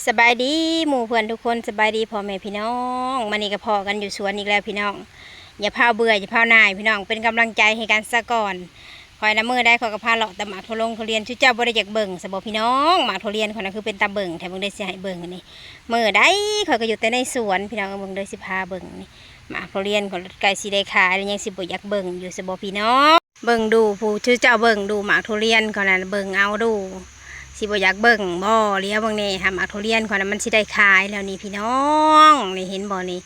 สบายดีหมู่เพื่อนทุกคนสบายดีพ่อแม่พี่น้องมันนี่ก็พอกันอยู่สวนอีกแล้วพี่น้องอย่าพาเบื่ออย่าพานายพี่น้องเป็นกำลังใจให้กันซะก่อนคอยน้ำมือได้คอยกับพาเลาะแต่หมากทุเรียนชุดเจ้าบริจาคเบิ่งสบพี่น้องหมากทุเรียนคนนั้นคือเป็นตาเบิ่งแถมเบิ่งได้เสียให้เบิ่งนี่มือได้คอยก็อยู่แต่ในสวนพี่น้องเบิ่งได้สิพาเบิ่งนี่หมากทุเรียนของไก่สีได้ขายยังสิบ่อยากเบิ่งอยู่สบพี่น้องเบิ่งดูผู้ชุดเจ้าเบิ่งดูหมากทุเรียนคนนั้นเบิ่งเอาดูสิบ่อยากเบิ่งบ่เลี้ยบางนี่ทำหมากทุเรียนคนนั้นมันสิได้ขายแล้วนี่พี่น้องนี่เห็นบ่นี่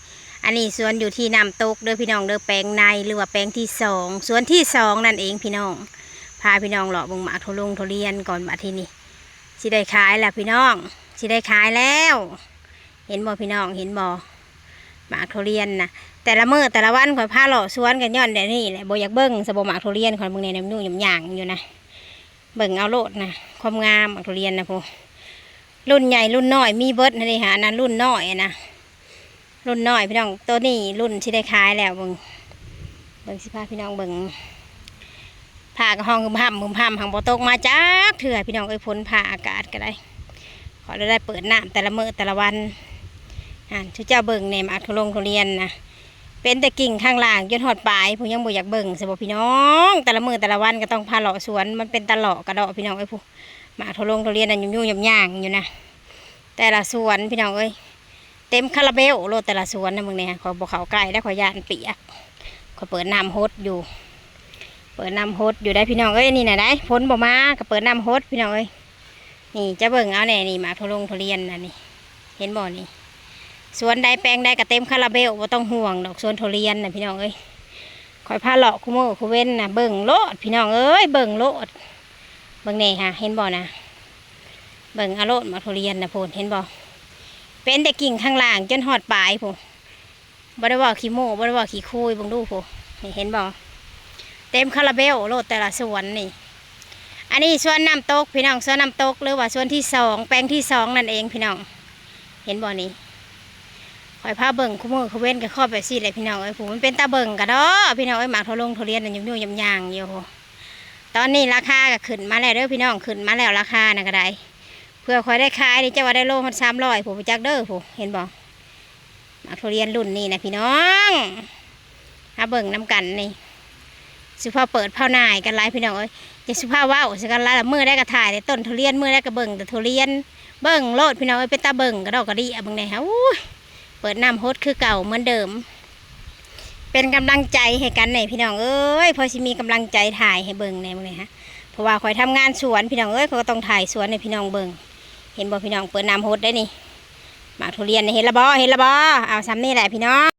อันนี้สวนอยู่ที่น้ำตกเด้อพี่น้องเด้อแปลงในหรือว่าแปลงที่สองสวนที่สองนั่นเองพี่น้องพาพี่น้องเลาะเบิ่งหมากทุเรียนก่อนมาที่นี่สิได้ขายแล้วพี่น้องสิได้ขายแล้วเห็นบ่พี่น้องเห็นบ่หมากทุเรียนนะแต่ละมื้อแต่ละวันข่อยพาเลาะสวนกันย้อนเดี๋ยวนี้แหละบ่อยากเบิ่งสบหมากทุเรียนข่อยเบิ่งในน้ำนุ่มหยางอยู่นะเบิ่งเอาโลดนะความงามหมากทุเรียนนะพวกรุ่นใหญ่รุ่นน้อยมีเบิดนี่ฮะนั้นรุ่นน้อยนะรุ่นน้อยพี่น้องตัวนี้รุ่นที่ได้ขายแล้วเบิ่งสิพาพี่น้องเบิ่งผ่ากระห้องมึมพำหางบ่ตกมาจักเถื่อพี่น้องพ้นผ่าอากาศก็ได้ขอได้เปิดน้ำแต่ละมื้อแต่ละวันชุดเจ้าเบิ่งในหมากทุเรียนนะเป็นแต่กิ่งข้างล่างจนหอดปลายผมยังบ่อยากเบิ่งสบพี่น้องแต่ละมื้อแต่ละวันก็ต้องพาเลาะสวนมันเป็นตะเลาะกระดอกพี่น้องผู้หมากทุเรียนนั่นยุ่งย่างอยู่นะแต่ละสวนพี่น้องเต็มคาราเบลโลแต่ละสวนนะมึงเนี่ยขอบอกเขาใกล้ได้ขอยานเปียกขอเปิดน้ำฮดอยู่เปิดน้ำฮดอยู่ได้พี่น้องนี่ไหนได้ฝนบ่มาก็เปิดน้ำฮดพี่น้องนี่จะเบิ่งเอาแน่นี่หมากทุเรียนนะนี่เห็นบ่นี่สวนใดแปลงใดก็เต็มคาราเบลบ่ต้องห่วงดอกสวนทุเรียนนะพี่น้องคอยพาเลาะคู่มือคู่เว้นนะเบิ่งโลดพี่น้องเบิ่งโลดเบิ่งนี่ค่ะเห็นบ่นะเบิ่งเอาโลดหมากทุเรียนนะพูนเห็นบ่เป็นแต่กิ่งข้างล่างจนหอดปลายพูบ่ได้ว่าขี้โม่บ่ได้ว่าขี้คุยเบิ่งดูพูนี่เห็นบ่เต็มคาราเบลโลดแต่ละสวนนี่อันนี้สวนน้ำตกพี่น้องสวนน้ำตกหรือว่าสวนที่สองแปลงที่สองนั่นเองพี่น้องเห็นบ่นี่คอยพาเบิ่งคู่มือคู่เว้นกับข้อแบบซี่เลยพี่น้องผมมันเป็นตาเบิ่งกะดอพี่น้องหมากทุเรียนนั่นยุ่งยำอยู่ตอนนี้ราคาก็ขึ้นมาแล้วเด้อพี่น้องขึ้นมาแล้วราคานะก็ได้เพื่อคอยได้ขายนี่จะว่าได้โลมัน300ผมจักเด้อผมเห็นบ่หมากทุเรียนรุ่นนี้นะพี่น้องเบิ่งน้ำกันนี่สุภาพเปิดเผาหน่ายกันไล่พี่น้องจะสุภาพว่าวสักกันไล่มือได้กระถ่ายต้นทุเรียนมือได้กระเบิ่งแต่ทุเรียนเบิ่งโลดพี่น้องเป็นตาเบิ่งกระดอกกระดิ่งเบิ่งไหนฮะเปิดน้ำฮดคือเก่าเหมือนเดิมเป็นกำลังใจให้กันไหนพี่น้องพอสิมีกำลังใจถ่ายให้เบิ่งไหนมึงเนี่ยฮะเพราะว่าคอยทำงานสวนพี่น้องเขาก็ต้องถ่ายสวนให้พี่น้องเบิ่งเห็นบ่พี่น้องเปิดน้ำฮดได้นี่หมากทุเรียนเห็นละบ่เอาซ้ำนี่แหละพี่น้อง